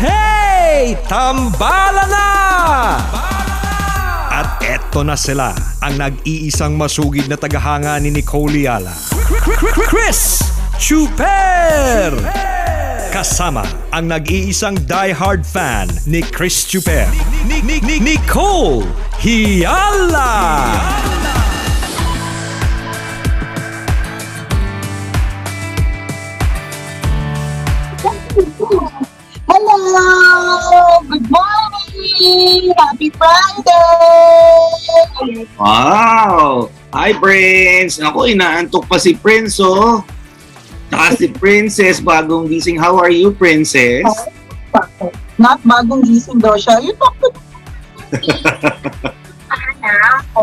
Hey! Tambala na! At eto na sila, ang nag-iisang masugid na tagahanga ni Nicole Yala. Chris Chuper! Kasama ang nag-iisang die-hard fan ni Chris Chuper, Nicole Yala! Hello! Good morning! Happy Friday! Wow! Hi, Prince! Ako, inaantok pa si Prince, oh. Saka si Princess, bagong gising. How are you, Princess? Not bagong gising daw siya. Yun ako. Ako.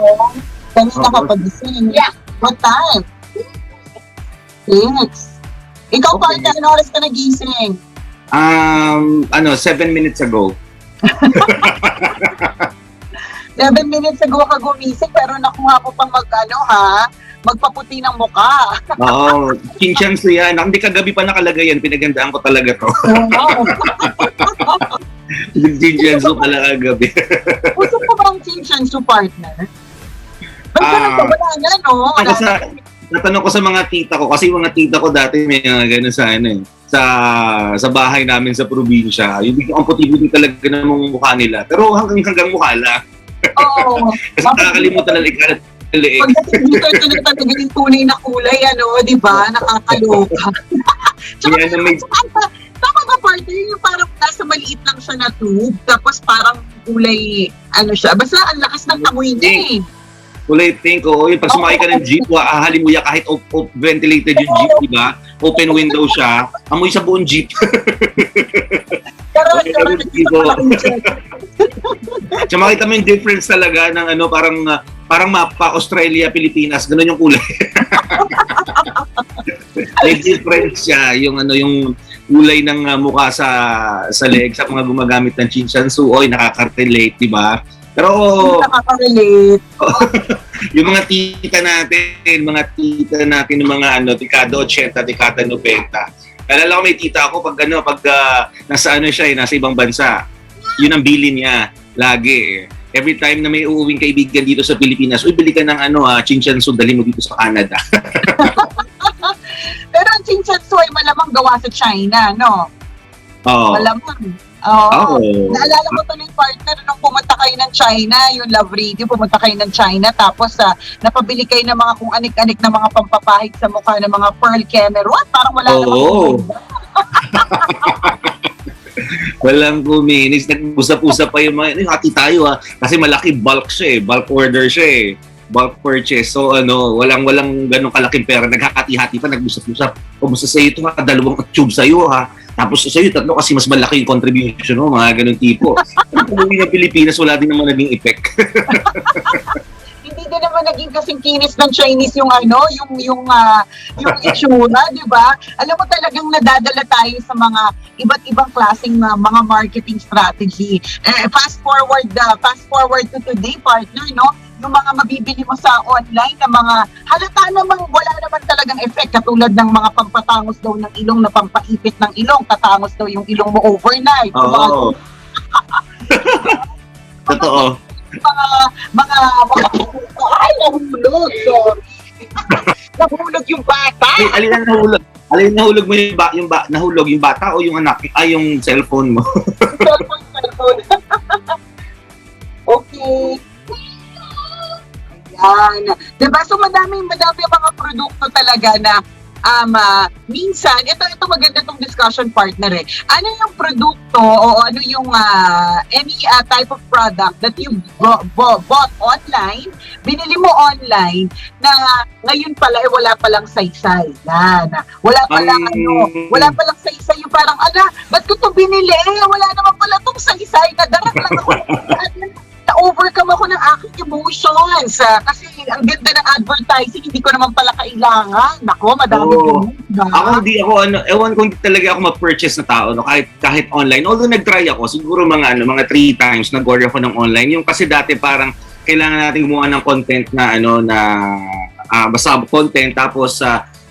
Kanina ka pagising. Yeah. What time? 6. Ikaw, Okay. partner, ano oras ka nagising? 7 minutes ago. 7 minutes ago ka gumising, pero nakuha ko pang magpaputi ng mukha. Oo, Chinchansu yan. Hindi kagabi pa nakalagay yan. Pinagandaan ko talaga to. Oo. Chinchansu pala kagabi. Gusto ko ba ang Chinchansu partner? Ay, ganun ba? Wala na, no? Wala na. Natanong ko sa mga tita ko, kasi mga tita ko dati may gano'n sa bahay namin sa probinsya. Yung ang puti-puti talaga ng mukha nila. Pero hanggang mukha lang. Oo. Kasi nakakalimutan na ikalat ng leeg. Pagdating dito, ito na talaga yung tunay na kulay, di ba? Nakakaloka. Tsaka, Kaya na may- tama ba, partner? Yung parang nasa maliit lang siya na tube, tapos parang kulay, siya. Basta ang lakas ng tamoy niya eh. Kulay pink, oo. Yung pag sumakay ka ng jeep, ahalin mo yan kahit ventilated yung jeep, di ba? Open window siya. Amoy sa buong jeep. Pero, Okay, Tsaka makita mo yung difference talaga ng parang mapa, Australia, Pilipinas. Ganun yung kulay. May difference siya. Yung kulay ng mukha sa leeg sa mga gumagamit ng Chinchansu. Oy, nakaka-relate, di ba? Pero nakaka-relate. yung mga tita natin ng mga dekada 80, dekada 90. Alala ko may tita ako pag nasa nasa ibang bansa. Yun ang bilin niya lagi. Every time na may uuwing kaibigan dito sa Pilipinas, uy, bili ka ng Chinchansu, dali mo dito sa Canada. Pero ang Chinchansu ay malamang gawa sa China, no? Oo. Malamang. Oo. Oo. Naalala ko to ng partner nung pumunta kayo ng China, yung Love Radio, pumunta kayo ng China, tapos napabili kayo ng mga kung anik-anik na mga pampapahid sa mukha ng mga pearl Cameron. Parang wala Oo. namang Walang kuminis. Nag-usap-usap pa yung mga, hati tayo kasi malaki bulk siya bulk order siya bulk purchase. So walang ganong kalaking pera. Naghahati-hati pa, nag-usap-usap. Kumusta sa'yo ito dalawang tube sa'yo Tapos sa'yo, 3 kasi mas malaki yung contribution mo, mga ganun tipo. Kung uwi ng Pilipinas, wala din naman naging effect. hindi din naman naging kasing kinis ng Chinese yung itsura, di ba? Alam mo talagang nadadala tayo sa mga iba't ibang klaseng mga marketing strategy. Fast forward to today, partner, no? Yung mga mabibili mo sa online na mga halata namang wala naman talagang effect, katulad ng mga pampatangos daw ng ilong na pampaipit ng ilong, tatangos daw yung ilong mo overnight. Oo. Totoo. Ay, nahulog, sorry. Nahulog yung bata. Alin ang nahulog? Alin nahulog mo nahulog yung bata o yung anak? Yung cellphone mo? Cellphone. Okay. Ayan. Diba? So madami mga produkto talaga na minsan, ito maganda tong discussion partner Ano yung produkto o ano yung any type of product that you bought online, binili mo online na ngayon pala wala palang saysay. Yan. Wala palang saysay yung parang ba't ko to binili? Wala naman pala tong saysay. Nadarang lang ako. Na-overcome ako ng aking emotions. Kasi ang ganda ng advertising, hindi ko naman pala kailangan. Nako, madami yun. Ako ewan ko, hindi talaga ako ma-purchase na tao, kahit online. Although nag-try ako, siguro mga 3 times nag-order ako ng online. Yung kasi dati parang kailangan natin gumawa ng content na basta content, tapos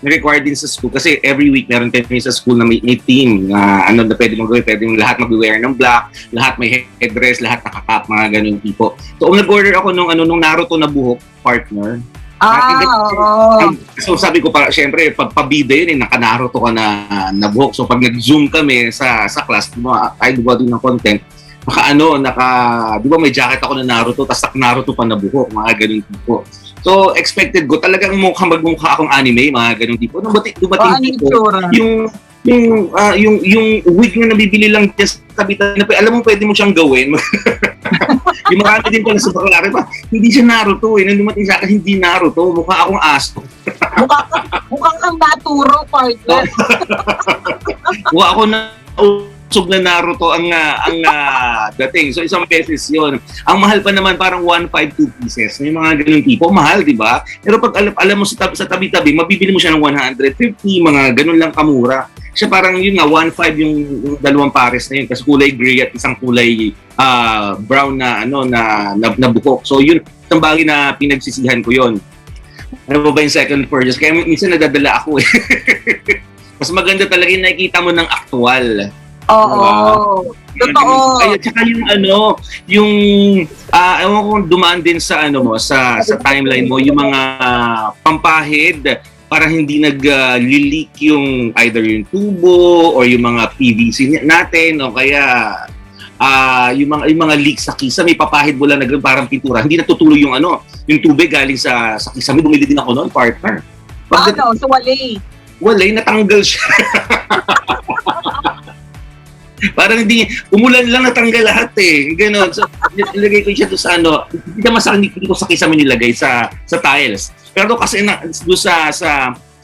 required din sa school kasi every week meron kami sa school na may team na ano na pwede mong gawin, pwede mong lahat mag-wear ng black, lahat may headdress, lahat nakakap, mga ganun tipo. So nag-order ako nung Naruto na buhok, partner. Oo. So sabi ko pa, syempre pabida yun naka-Naruto ka na buhok. So pag nag-zoom kami sa class, ay diba din ng content, di ba may jacket ako na Naruto, tapos Naruto pa na buhok, mga ganun tipo. So, expected ko, talagang magmukha akong anime, mga ganun tipo. Nung dumating dito, yung wig na nabibili lang just tabi-tabi na, alam mo, pwede mo siyang gawin. Yung marami din pala sa bakalari pa, hindi siya Naruto eh. Nung dumating sa akin, hindi Naruto, mukha akong aso. Mukhang kang naturo, partner. Mukha ako na usog na Naruto ang dating. So, isang pesos yun. Ang mahal pa naman, parang 152 pieces. May mga ganun tipo. Mahal, di ba? Pero pag alam mo sa tabi-tabi, mabibili mo siya ng 150, mga ganun lang kamura. Siya parang yun nga, 1.5 yung dalawang pares na yun. Kasi kulay gray at isang kulay brown na buhok. So, yun, isang bagay na pinagsisihan ko yun. Ano ba yung second purchase? Kaya minsan nadadala ako eh. Mas maganda talaga yung nakikita mo ng aktual. Oo. Totoo. Ay, tsaka yung ewan ko kung dumaan din sa sa timeline mo, yung mga pampahid para hindi nag-leak yung either yung tubo or yung mga PVC natin o kaya yung mga leak sa kisa, may papahid mo lang na parang pintura. Hindi natutuloy yung tubig galing sa kisa. May bumili din ako noon, partner. So walay natanggal siya. Parang hindi, umulan lang natanggal lahat eh. Ganon. So, nilagay ko siya doon sa hindi naman hindi ko sa kisame nilagay sa tiles. Pero kasi doon sa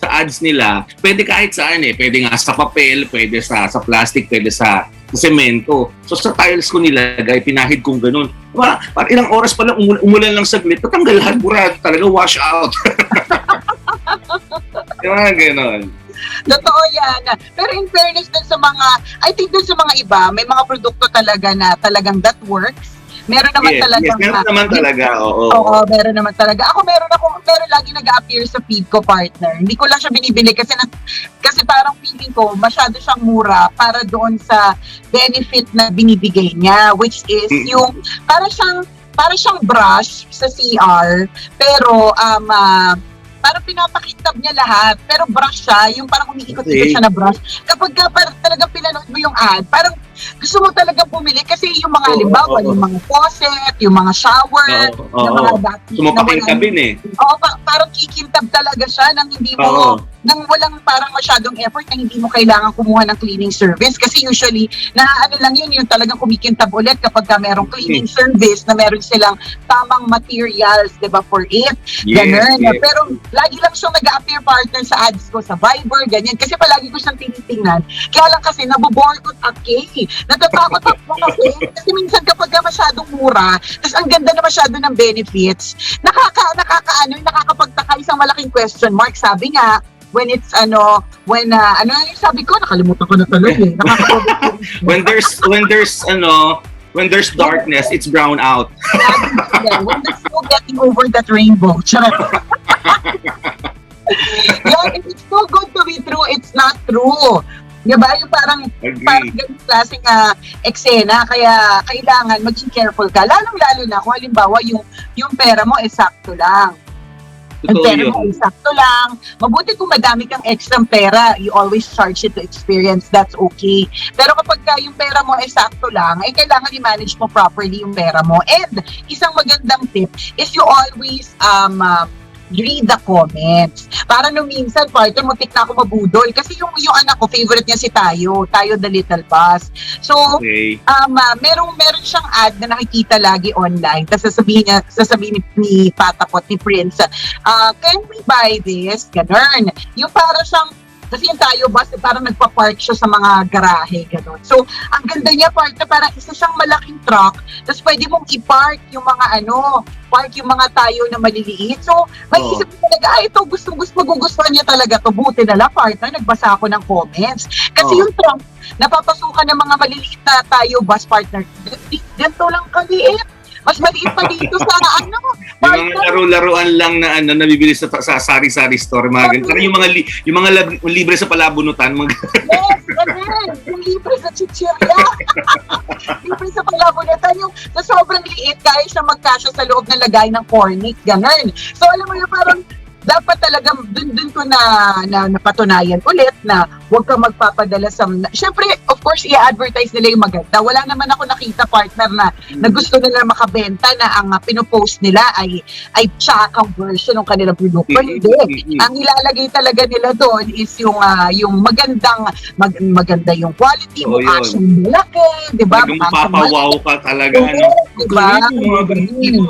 ads nila, pwede kahit saan eh. Pwede nga sa papel, pwede sa plastic, pwede sa semento. So sa tiles ko nilagay, pinahid kong ganon. Parang ilang oras pa lang, umulan lang saglit, natanggal lahat, burado talaga, wash out. Diba ganon? Totoo yan. Pero in fairness dun sa I think dun sa mga iba, may mga produkto talaga na talagang that works. Meron naman talaga. Yes, meron naman talaga. Oo, meron naman talaga. Meron lagi nag-appear sa feed ko, partner. Hindi ko lang siya binibili kasi parang feeling ko masyado siyang mura para doon sa benefit na binibigay niya, which is yung para siyang brush sa CR, pero parang pinapakitab niya lahat, pero brush siya, yung parang umiikot-ikot siya na brush. Kapag parang talagang pinanood mo yung ad, parang gusto mo talagang pumili kasi yung mga halimbawa, yung mga faucet, yung mga shower, yung mga dati. Sumapakintabin eh. Oo, parang kikintab talaga siya nang hindi mo, nang walang parang masyadong effort na hindi mo kailangan kumuha ng cleaning service. Kasi usually, lang yun, yung talagang kumikintab ulit kapag merong cleaning service na meron silang tamang materials, di ba, for it. Ganun. Yes. Pero lagi lang siyang nag-appear, partner, sa ads ko, sa Viber, ganyan. Kasi palagi ko siyang tinitingnan. Kaya lang kasi, nabobore ko natatakot ako kasi minsan kapag masyadong mura, tapos ang ganda na masyado ng benefits, nakakapagtaka, isang malaking question mark. Sabi nga, when it's sabi ko, nakalimutan ko na tuloy eh. When there's darkness, it's brown out. When there's no getting over that rainbow. It's so good to be true, it's not true. Diba? Yung parang ganyung klaseng eksena, kaya kailangan maging careful ka. Lalong-lalo na kung halimbawa yung pera mo sakto lang. Ang pera mo sakto lang. Mabuti kung madami kang extra pera, you always charge it to experience, that's okay. Pero kapag yung pera mo sakto lang, kailangan i-manage mo properly yung pera mo. And isang magandang tip is you always read the comments. Para nung minsan, partner, muntik na ako mabudol. Kasi yung anak ko, favorite niya si Tayo the Little Bus. So, meron siyang ad na nakikita lagi online. Tapos sasabihin ni Patapot, ni Prince, can we buy this? Ganun. Yung para siyang kasi yung Tayo bus, parang nagpa-park siya sa mga garahe, gano'n. So, ang ganda niya, partner, parang isa siyang malaking truck, tapos pwede mong i-park yung mga park yung mga Tayo na maliliit. So, may isip ko talaga, ito, magugustuhan niya talaga to. Buti na lang, partner, nagbasa ako ng comments. Kasi yung truck, napapasukan ng mga maliliit na Tayo bus, partner, ganito lang kaliit. Mas maliit pa dito sa ano, Yung mga laro-laruan lang na nabibili sa sari-sari store, mga ganun. Pero yung mga libre sa palabunutan, mga yes, ganun. Yung libre sa chichirya. Libre sa palabunutan. Yung sa sobrang liit, kaya siya magkasya sa loob ng lagay ng cornic. Ganun. So, alam mo yun, parang dapat talagang dun ko na napatunayan ulit na huwag kang magpapadala sa... Siyempre, of course, i-advertise nila yung maganda. Wala naman ako nakita, partner, na gusto nila makabenta na ang pinopost nila ay tsakang version ng kanilang produkto. Hindi. Ang ilalagay talaga nila doon is yung maganda yung quality, mukha siyang malaki, di ba? Mapapawaw ka talaga. Diba?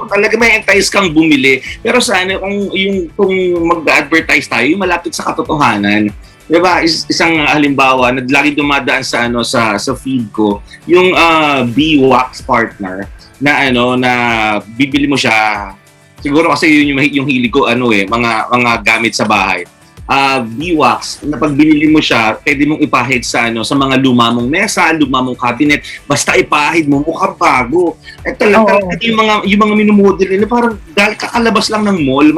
Talaga may entice kang bumili. Pero sana kung mag-advertise tayo, yung malapit sa katotohanan. Diba? Isang halimbawa, lagi dumadaan sa feed ko, yung Bee-Wax partner na na bibili mo siya. Siguro kasi yun yung hilig ko mga gamit sa bahay. Bee-Wax, na pag binili mo siya, pwede mong ipahid sa mga luma mong mesa, luma mong cabinet, basta ipahid mo, mukhang bago. Talaga yung mga minumodel nila, parang kakalabas lang ng mall,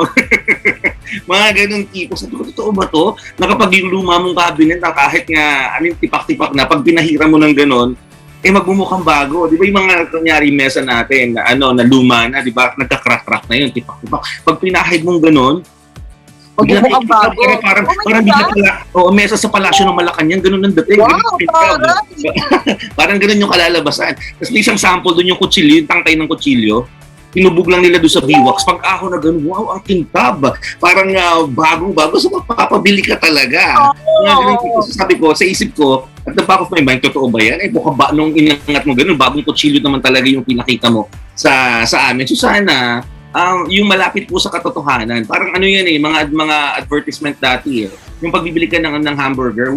mga ganung tipo. Sabi ko, totoo ba to? Na kapag yung luma mong cabinet, kahit nga, tipak-tipak na, pag pinahira mo ng ganon, magmumukhang bago. Di ba yung mga kunyari mesa natin, na luma na, di ba, nagka-crack-crack na yun, tipak-tipak. Pag pinahid mong ganon, magmumukhang bago. Parang mesa sa palasyo ng Malacanang, ganun ang dating. Wow, parang ganun yung kalalabasan. Tapos may isang sample doon yung kutsilyo, yung tangkay ng kutsilyo. Tinubog lang nila doon sa Bee-Wax. Pag ako na ganun, wow, ang kintab. Parang bagong-bago. So, magpapabili ka talaga. Sabi ko, sa isip ko, at the back of my mind, totoo ba yan? Baka nung inangat mo ganun, bagong kutsilyo naman talaga yung pinakita mo sa amin. So, sana, yung malapit po sa katotohanan. Parang yan mga advertisement dati. Yung pagbibili ka ng hamburger,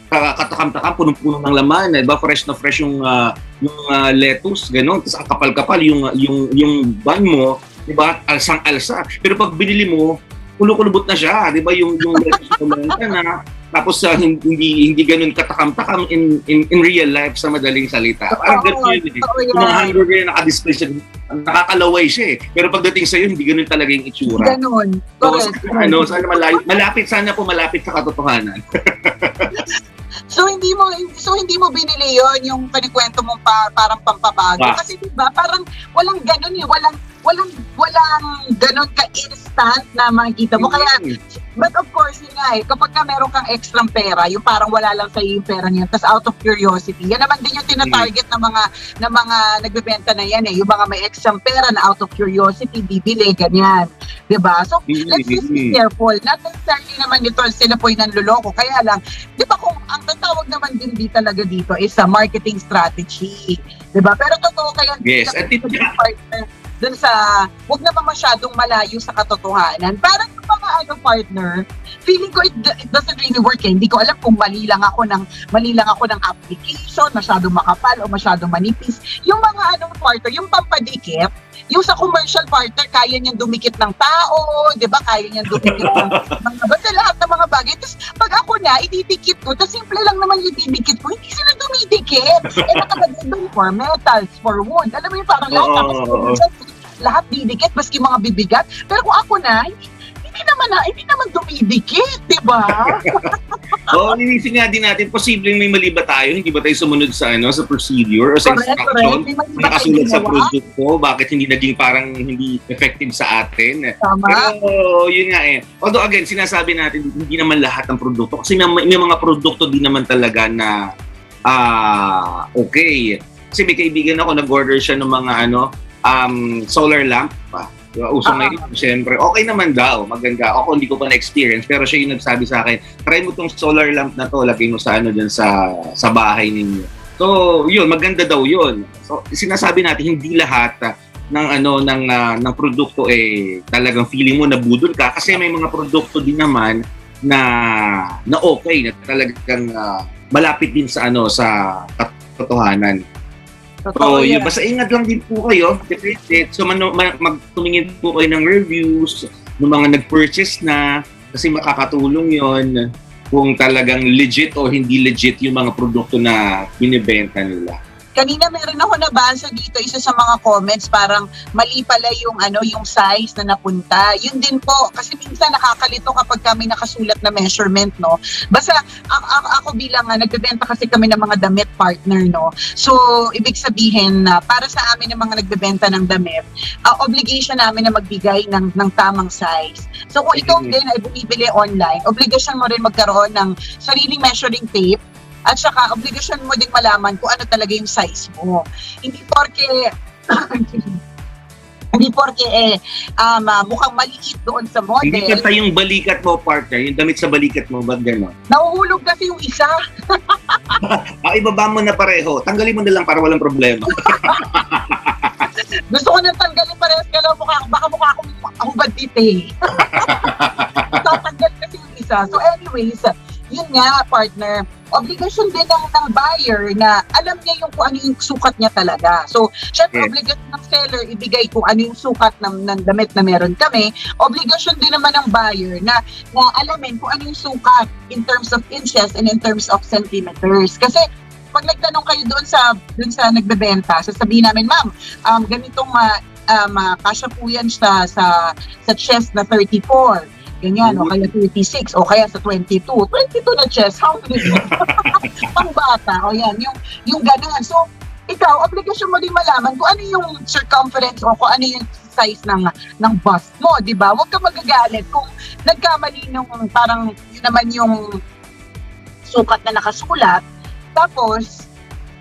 katakam-takam, punong-puno ng laman. Diba? Fresh na fresh yung lettuce, gano'n. Tapos kapal-kapal yung bun mo, diba? Alsang-alsa. Pero pag binili mo, kulo-kulubot na siya, diba? Yung lettuce mo na. Tapos hindi ganun katakam-takam in real life sa madaling salita. Parang ganun yun. Yung mga hamburger na naka-display siya, nakakalaway siya eh. Pero pagdating sa'yo, hindi ganun talaga yung itsura. Ganun. Sana malapit sa katotohanan. So hindi mo binili yon yung panikwento mo parang pampabago kasi di ba parang walang ganun walang ganun ka-instant na makikita mo kaya but of course yun nga kapag ka meron kang extra pera yung parang wala lang sa yung pera niyan tas out of curiosity yan naman din yung tina-target ng mga nagbebenta na yan yung mga may extra pera na out of curiosity bibili ganyan di ba so let's just be careful not necessarily naman ito sila po yung nanloloko kaya lang di ba kung ang tatawag naman din talaga dito is a marketing strategy. Diba? Pero totoo kaya yes, partner dun sa huwag naman masyadong malayo sa katotohanan. Parang yung mga partner, feeling ko it doesn't really work Hindi ko alam kung mali lang ako ng application, masyadong makapal o masyadong manipis. Yung mga partner, yung pampadikit, yung sa commercial partner, kaya niyang dumikit ng tao, di ba? Kaya niyang dumikit ng basta lahat ng mga bagay. Tapos pag ako na, ididikit ko, tapos simple lang naman yung didikit ko, hindi sila dumidikit. Nakalagay doon for metals, for wood. Alam mo yung parang lahat didikit, maski mga bibigat. Pero kung ako na, hindi naman dumidikit, di ba? Inisip nga din natin, posibleng may mali ba tayo? Hindi ba tayo sumunod sa procedure o sa instruction? Nakasulat sa produkto, bakit hindi naging parang hindi effective sa atin? Tama. Pero yun nga Although again, sinasabi natin, hindi naman lahat ng produkto. Kasi may mga produkto din naman talaga na okay. Kasi may kaibigan ako, nag-order siya ng mga solar lamp pa. Usong na yun, siyempre, okay naman daw, maganda. Ako hindi ko pa na-experience, pero siya yung nagsabi sa akin, try mo tong solar lamp na to, lagay mo sa dyan sa bahay ninyo. So, yun, maganda daw yun. So, sinasabi natin, hindi lahat ng produkto talagang feeling mo nabudol ka kasi may mga produkto din naman na okay, na talagang malapit din sa katotohanan. So, yun, basta ingat lang din po kayo. So, magtumingin po kayo ng reviews ng mga nag-purchase na kasi makakatulong yon kung talagang legit o hindi legit yung mga produkto na binibenta nila. Kanina meron ako nabasa dito, isa sa mga comments, parang mali pala yung yung size na napunta. Yun din po, kasi minsan nakakalito kapag kami nakasulat na measurement, no? Basta ako bilang nagbebenta kasi kami ng mga damit partner, no? So, ibig sabihin na para sa amin ng mga nagbebenta ng damit, obligation namin na magbigay ng tamang size. So, kung ikaw din ay bumibili online, obligation mo rin magkaroon ng sariling measuring tape. At saka, obligasyon mo din malaman kung ano talaga yung size mo. Hindi porke mukhang maliit doon sa model. Hindi kata yung balikat mo, partner. Yung damit sa balikat mo, ba't gano'n? Nahuhulog kasi yung isa. Ibaba mo na pareho. Tanggalin mo na lang para walang problema. Gusto ko nang tanggalin parehas ka lang baka mukha akong hubad dite. Tatanggal kasi yung isa. So anyways, yun nga, partner, obligasyon din ng buyer na alam niya yung kung ano yung sukat niya talaga. So, syempre, obligasyon ng seller ibigay kung ano yung sukat ng damit na meron kami. Obligasyon din naman ng buyer na alamin kung ano yung sukat in terms of inches and in terms of centimeters. Kasi, pag nagtanong kayo doon sa nagbebenta, sasabihin namin, ma'am, ganitong kasya po yan sa chest na 34. Ganyan, o kaya 36, o kaya sa 22. 22 na chest, how many? Pang bata, o yan, yung gano'n. So, ikaw, obligasyon mo din malaman kung ano yung circumference o kung ano yung size ng bust mo, di ba? Huwag ka magagalit kung nagkamali nung parang yun naman yung sukat na nakasulat, tapos,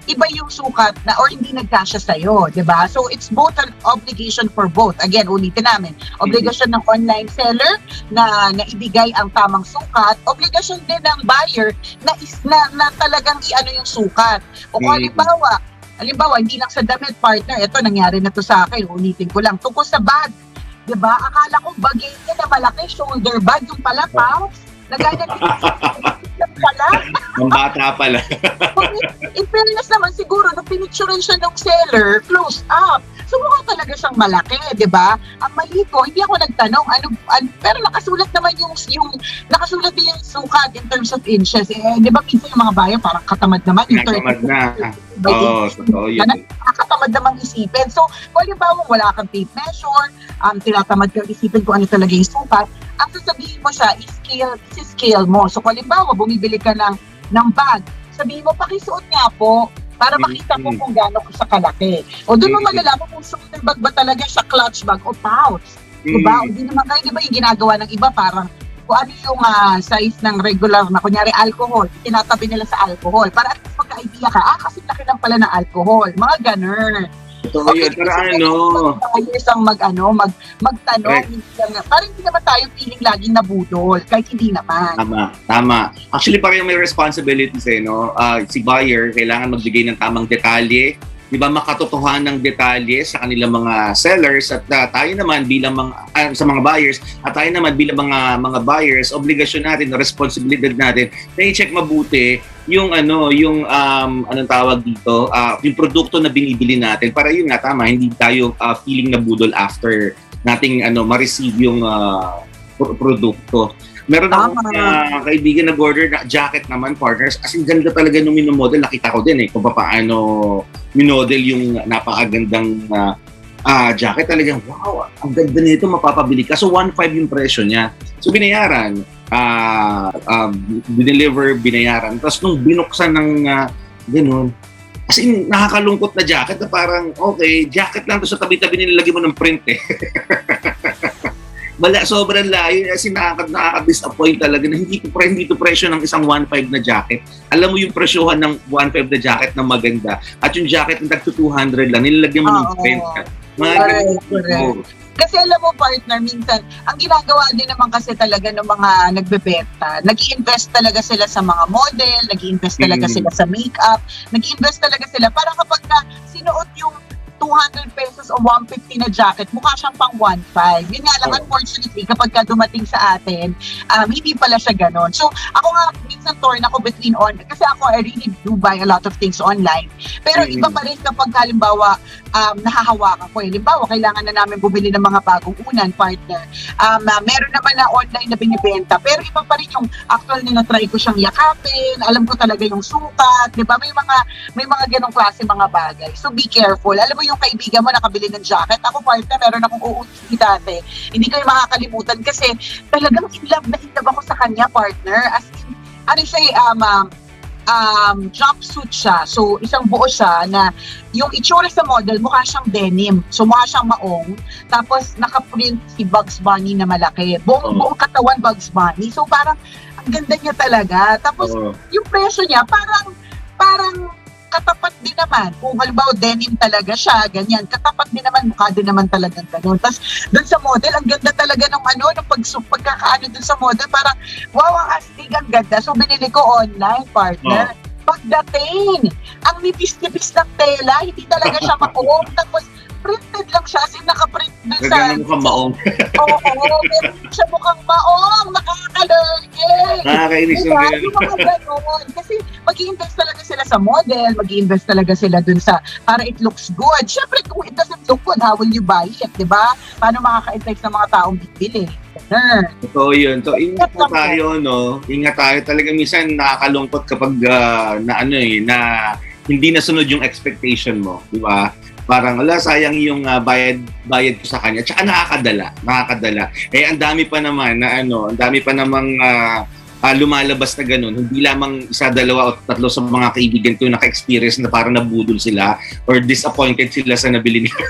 iba yung sukat na or hindi nagkasya sa'yo, di ba? So, it's both an obligation for both. Again, ulitin namin. Obligasyon ng online seller na ibigay ang tamang sukat. Obligasyon din ng buyer na talagang i-ano yung sukat. O kung halimbawa, hindi lang sa damit partner, ito nangyari na to sa akin, ulitin ko lang. Tungkol sa bag, di ba? Akala ko bagay niya na malaki, shoulder bag, yung pala pa, nagaya pala. Ang bata pala. In fairness naman, siguro, nung pinicturean siya ng seller, close up. So, mukha talaga siyang malaki, di ba? Ang mali ko, hindi ako nagtanong, pero nakasulat naman nakasulat din yung sukat in terms of inches. Di ba, minsan yung mga bayan, parang katamad naman. Katamad na. Oo, totoo yun. Nakatamad namang isipin. So, kung halimbawa wala kang tape measure, tinatamad kang isipin kung ano talaga yung sukat, ang sasabihin mo siya, scale mo. So, kung halimbawa, bumibili ka ng bag, sabihin mo, pakisuot nga po, para makita mo kung gaano siya kalaki. O doon mo malalaman kung shoulder bag ba talaga siya, clutch bag o pouch. Diba? O di naman kayo, diba yung ginagawa ng iba, parang kung ano yung size ng regular na, kunyari alcohol, tinatabi nila sa alcohol. Para at least magka-idea ka, kasi laki lang pala ng alcohol. Mga ganun. Totoo yun, pero Buyers ang magtanong. Parang hindi naman tayo feeling laging nabudol, kahit hindi naman. Tama. Actually, parang may responsibilities no? Si buyer, kailangan magbigay ng tamang detalye, di ba, makatotohanan ng detalye sa kanilang mga sellers at tayo naman bilang sa mga buyers at tayo naman bilang mga buyers, obligasyon natin, responsibilidad natin na i-check mabuti yung anong tawag dito, yung produkto na binibili natin para yun nga tama, hindi tayo feeling nabudol after nating ma-receive yung produkto. Meron akong kaibigan nag-order na jacket naman, partners. As in, ganda talaga nung minomodel. Nakita ko din kung paano minodel yung napakagandang jacket. Talagang, wow, ang ganda nito, mapapabili ka. So, 1.5 yung presyo niya. So, binayaran. Deliver, binayaran. Tapos, nung binuksan ng ganun, as in, nakakalungkot na jacket na parang, okay, jacket lang. Tapos sa tabi-tabi nilagay mo ng print sobrang layo, kasi nakaka-disappoint talaga na hindi to presyo ng isang 1.5 na jacket. Alam mo yung presyohan ng 1.5 na jacket na maganda at yung jacket na tag 200 lang, nilalagyan mo ng print. Kasi alam mo, partner, minsan, ang ginagawa din naman kasi talaga ng mga nagbebenta, nag-i-invest talaga sila sa mga model, nag-i-invest talaga sila sa makeup, nag-i-invest talaga sila para kapag na sinuot yung 200 pesos o 150 na jacket, mukha siyang pang 1.5. Yun nga lang, unfortunately, kapag ka dumating sa atin, hindi pala siya ganon. So, ako nga, minsan torn ako between kasi ako, I really do buy a lot of things online. Pero iba pa rin kapag halimbawa, nahahawakan ko. Halimbawa, kailangan na namin bumili ng mga bagong unan, partner. Meron naman na online na binibenta, pero iba pa rin yung actual na try ko siyang yakapin, alam ko talaga yung sukat, di ba? May mga ganong klase mga bagay. So be careful. Alam mo yung kaibigan mo nakabili ng jacket, ako partner, meron akong uuwi dati. Hindi ko yung makakalimutan kasi talagang in love ako sa kanya, partner. As in, ano siya, jumpsuit siya. So, isang buo siya na yung itsura sa model, mukha siyang denim. So, mukha siyang maong. Tapos, nakaprint si Bugs Bunny na malaki. Buong katawan Bugs Bunny. So, parang, ang ganda niya talaga. Tapos, yung presyo niya, parang katapat din naman. Kung halimbawa denim talaga siya, ganyan. Katapat din naman, mukha din naman talagang gano'n. Tapos, doon sa model, ang ganda talaga ng pagkakaano doon sa model. Parang, wow, ang astig, ang ganda. So, binili ko online, partner. Pagdating, ang nipis-nipis ng tela, hindi talaga siya makuha. Tapos, printed lang siya, as in nakaprint doon sa... Gagana mukhang maong. Oo, pero siya mukhang maong, nakakalergig. Nakakainis yung Diba? ganun. Yung mga ganon. Kasi mag-i-invest talaga sila sa model, mag-i-invest talaga sila dun sa, para it looks good. Siyempre, kung it doesn't look good, how will you buy it, diba? Paano makaka-entice ng mga taong bibili? Totoo yun. So, ingat po tayo, no? Ingat tayo. Talaga minsan nakakalungkot kapag na hindi nasunod yung expectation mo, di ba? Parang, sayang yung bayad ko sa kanya. Tsaka nakakadala. Eh, ang dami pa naman namang lumalabas na ganun. Hindi lamang isa, dalawa o tatlo sa mga kaibigan ko naka-experience na parang nabudol sila or disappointed sila sa nabili nila.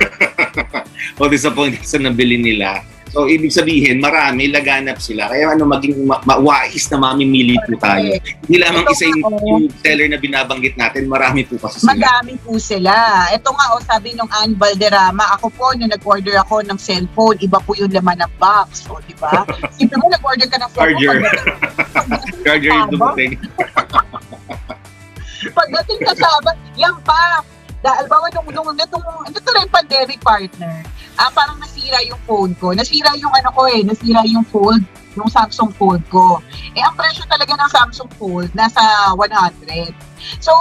O disappointed sa nabili nila. So, ibig sabihin, marami, laganap sila. Kaya maging wais na mamimili po tayo. Hindi lamang isa yung seller na binabanggit natin, marami po kasi sila. Madami po sila. Ito nga, sabi nung Ann Valderrama, ako po, nung nag-order ako ng cellphone, iba po yung laman ng box. O, di ba? Siyempre mo, nag-order ka ng cellphone. Charger yung dumating. Pagdating ka Sabado, yan pa. Dahil bawa ito rin pandemic, partner. Parang nasira yung phone ko. Nasira yung fold, yung Samsung Fold ko. Ang presyo talaga ng Samsung Fold, nasa 100. So,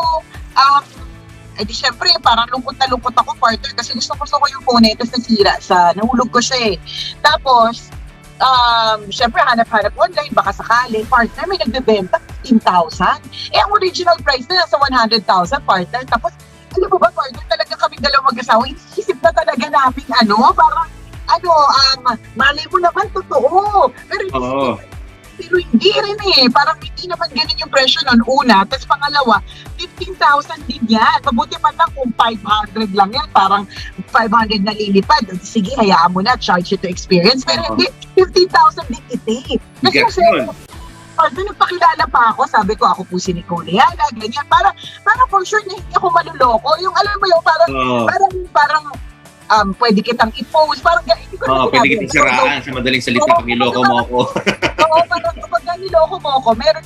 di syempre, parang lungkot na lungkot ako, partner, kasi gusto ko yung phone tapos nasira nahulog ko siya Tapos, syempre, hanap-hanap online, baka sakali, partner, may nagbebenta, 15,000. Ang original price na nasa 100,000, partner. Tapos, alam mo ba, partner, talaga kami dalawang mag-asawa, isip na talaga namin, parang, malay mo naman, totoo. Pero hindi rin parang hindi naman ganun yung presyo nun, una. Tapos pangalawa, 15,000 din yan. Mabuti pa lang kung 500 lang yan, parang 500 na lilipad. Sige, hayaan mo na, charge it to experience. Pero hindi, 15,000 din iti. Kasi doon nagpakilala pa ako, sabi ko, ako po si Nicole Yana, ganyan. Parang for sure na hindi ako maluloko. Yung alam mo yung parang pwede kitang i-post. Parang hindi ko na pwede kitang siraan sa madaling salita pag niloko mo ako. Oo, parang kapag niloko mo ako, meron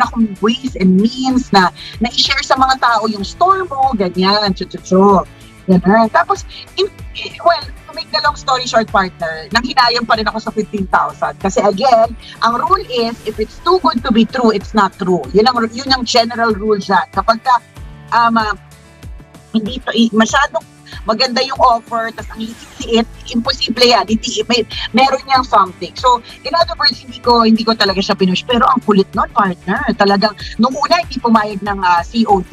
akong ways and means na i-share sa mga tao yung store mo, ganyan, ganyan. Tapos, to make the long story short, partner, nanghinayang pa rin ako sa 15,000. Kasi again, ang rule is, if it's too good to be true, it's not true. Yun ang general rule dyan. Kapag hindi masyadong maganda yung offer, tas ang liit, imposible yan. Meron niyang something. So, in other words, hindi ko talaga siya pinush. Pero ang kulit nun, partner. Talagang, nung una, hindi pumayag ng COD.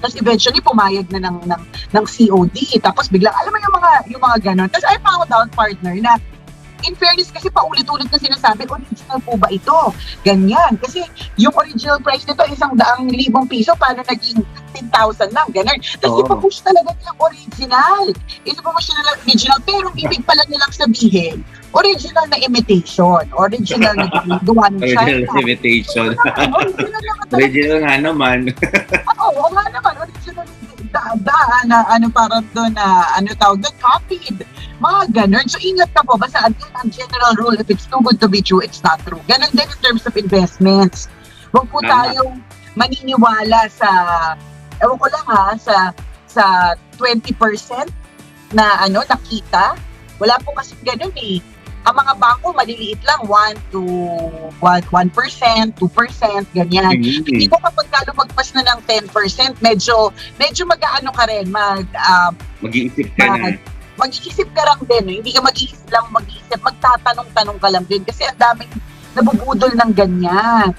Tapos eventually, pumayag na ng COD. Tapos biglang, alam mo yung mga ganon. Tapos I found out, partner, na in fairness, kasi paulit-ulit na sinasabi, original po ba ito? Ganyan. Kasi yung original price nito, 100,000 piso, paano naging 10,000 lang? Ganon. Tapos ipapush talaga nilang original. Ipapush nila original. Pero ibig pala nilang sabihin, original na imitation. Original na gawa ng China. Original imitation. Original nga naman. Oo nga naman. Original parang doon tawag doon, copied. Mga ganun. So, ingat ka po. Basta, again, ang general rule, if it's too good to be true, it's not true. Ganun din in terms of investments. Huwag po tayong maniniwala sa, ewan ko lang sa sa 20% na nakita. Wala po kasi ganun eh. Ang mga bangko maliliit lang, 1%, 2%, ganyan. Hindi ko kapag lumagpas na ng 10%, medyo mag-aano ka rin, mag-iisip ka na. Mag-iisip ka lang din. Hindi ka mag-iisip, magtatanong-tanong ka lang din kasi ang daming nabubudol ng ganyan.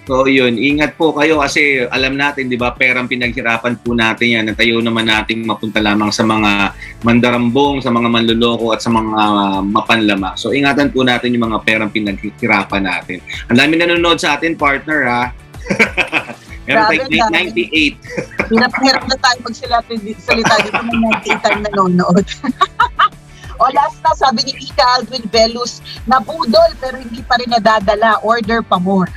So yun, ingat po kayo kasi alam natin, di ba, perang pinaghirapan po natin yan. Tayo naman nating mapunta lamang sa mga mandarambong, sa mga manluloko at sa mga mapanlama. So ingatan po natin yung mga perang pinaghirapan natin. Ang dami nanonood sa atin, partner, ha? Meron tayong 98. Hirap na tayo magsalita dito ng 98 ang nanonood. O last na, sabi ni Ika Alvin Velus, nabudol pero hindi pa rin nadadala, order pa more.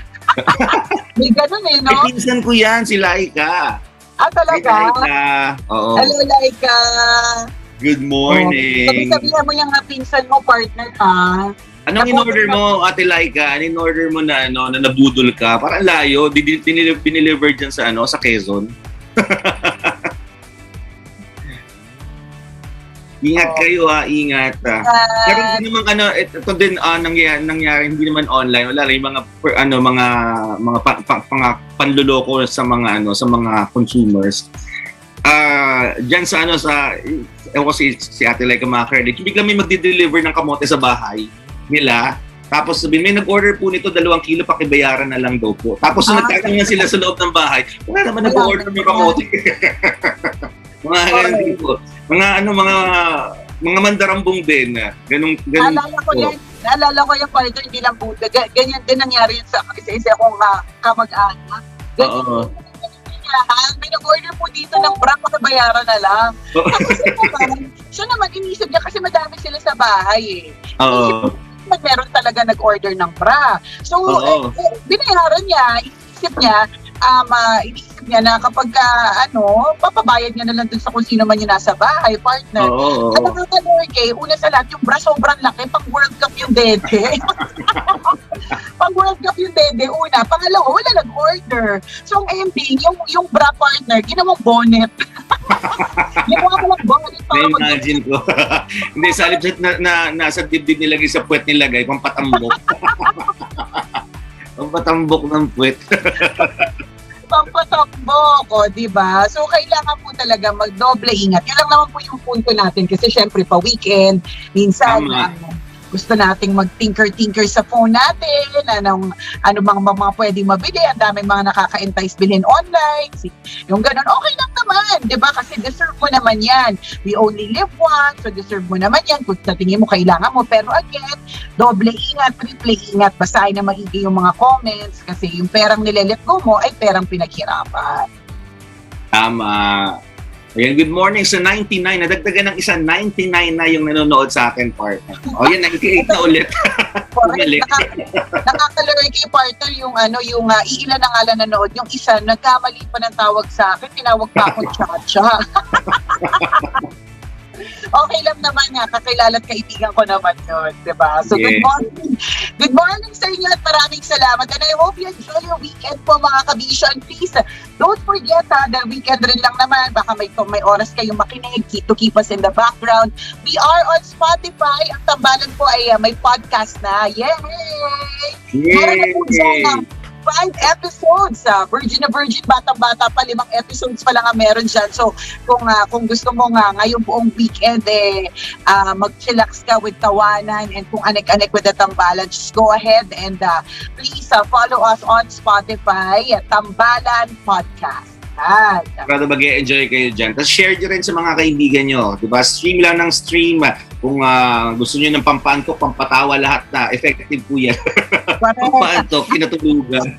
May ganun no? Pinsan ko yan, si Laika. Talaga? Laika. Oo. Hello, Laika. Good morning. Sabihan mo yung pinsan mo, partner, ha? Anong in-order mo, Ate Laika? Anong in-order mo na nabudol ka? Parang layo, diniliver dyan sa sa Quezon. Ingat kayo, ingat. Pero hindi naman ito din nangyari hindi naman online. Wala lang yung mga panluloko sa mga sa mga consumers. Diyan sa si Ate Laika mga credit, biglang may magde-deliver ng kamote sa bahay nila. Tapos sabihin, may nag-order po nito 2 kilo, pakibayaran na lang daw po. Tapos nagtatanong sila sa loob ng bahay, wala naman nag-order ng kamote. Mga ganun po. Mga mandarambong din. Ganun Naalala ko yung partner, hindi lang po. Ganyan din nangyari yun sa isa kong kamag-anak. Oo. May nag-order po dito ng bra, pakibayaran na lang. Siya naman, inisip niya kasi madami sila sa bahay eh. Oo. Meron talaga nag-order ng bra. So, binayaran niya, inisip niya na kapag papabayad niya na lang dun sa kung sino man yung nasa bahay, partner. At nakaka-lorke, una sa lahat, yung bra sobrang laki, pang World Cup yung dede. Pang World Cup yung dede, una. Pangalawa, wala nag-order. So, ang ending, yung bra, partner, ginawang bonnet. Ginawa ko lang bonnet. Na-imagine ko. Hindi, sa halip na nasa dibdib nilagay sa puwet nilagay, pampatambok. Pampatambok ng puwet. Pampatambok, diba? So, kailangan po talaga magdoble ingat. Yun lang naman po yung punto natin kasi syempre pa weekend, minsan gusto nating mag-tinker sa phone natin, ano mga pwedeng mabili, ang daming mga nakaka-entice bilhin online, yung ganun, okay lang naman, di ba? Kasi deserve mo naman yan. We only live once, so deserve mo naman yan kung sa tingin mo kailangan mo. Pero again, doble ingat, triple ingat, basahin na maigi yung mga comments kasi yung perang nilelet go mo ay perang pinaghirapan. Tama. Ayan, good morning sa 99. Nadagdagan ng isa, 99 na yung nanonood sa akin, partner. O yan, 98 na ulit. Nakakalurky, partner, yung iilan na nga lang nanood. Yung isa, nagkamali pa ng tawag sa akin, tinawag pa akong Chacha. Okay lang naman nga, kakilala at kaibigan ko naman yun, diba? So, yes. Good morning sa inyo at maraming salamat. And I hope you enjoy your weekend po, mga kabisyon. Please, don't forget the weekend rin lang naman. Baka may oras kayong makinig to keep us in the background. We are on Spotify. Ang tambalan po ay may podcast na. Yay! Meron na po dyan 5 episodes. Virgin na Virgin, batang-bata pa, 5 episodes pa lang ang meron dyan. So, kung gusto mo nga ngayong buong weekend, mag-chillax ka with tawanan and kung anek-anek with the tambalan, just go ahead and please follow us on Spotify, Tambalan Podcast. Para mag-enjoy kayo dyan. Tapos share nyo rin sa mga kaibigan nyo. Diba? Stream lang ng stream. Kung gusto nyo ng pampantok, pampatawa, lahat na. Effective po yan. Pampantok, pinatulugan.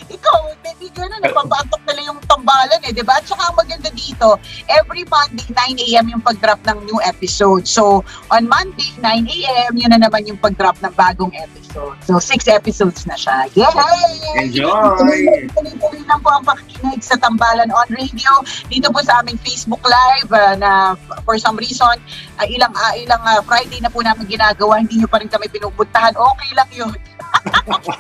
Ikaw, hindi gano'n, napapatok nila yung tambalan diba? At saka ang maganda dito, every Monday, 9 a.m. yung pag-drop ng new episode. So, on Monday, 9 a.m., yun na naman yung pag-drop ng bagong episode. So, 6 episodes na siya. Yay! Enjoy! Tuloy lang po ang pakikinig sa Tambalan on Radio. Dito po sa aming Facebook Live na for some reason, ilang Friday na po namin ginagawa, hindi nyo pa rin kami pinupuntahan. Okay lang yun.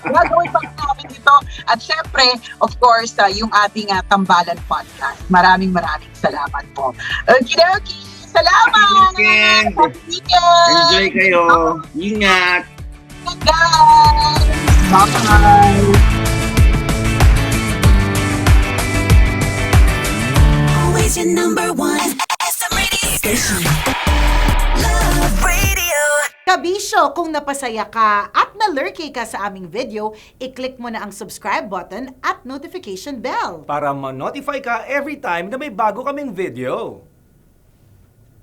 Gagawin pa namin dito At syempre, of course, yung ating Tambalan Podcast. Maraming salamat po. Okidoki! Salamat! Weekend. Happy weekend! Enjoy kayo. Ingat. Good guys! Bye-bye! Always your number one SM radio station. Love Radio. Kabisyo, kung napasaya ka at na-lurky ka sa aming video, i-click mo na ang subscribe button at notification bell. Para ma-notify ka every time na may bago kaming video.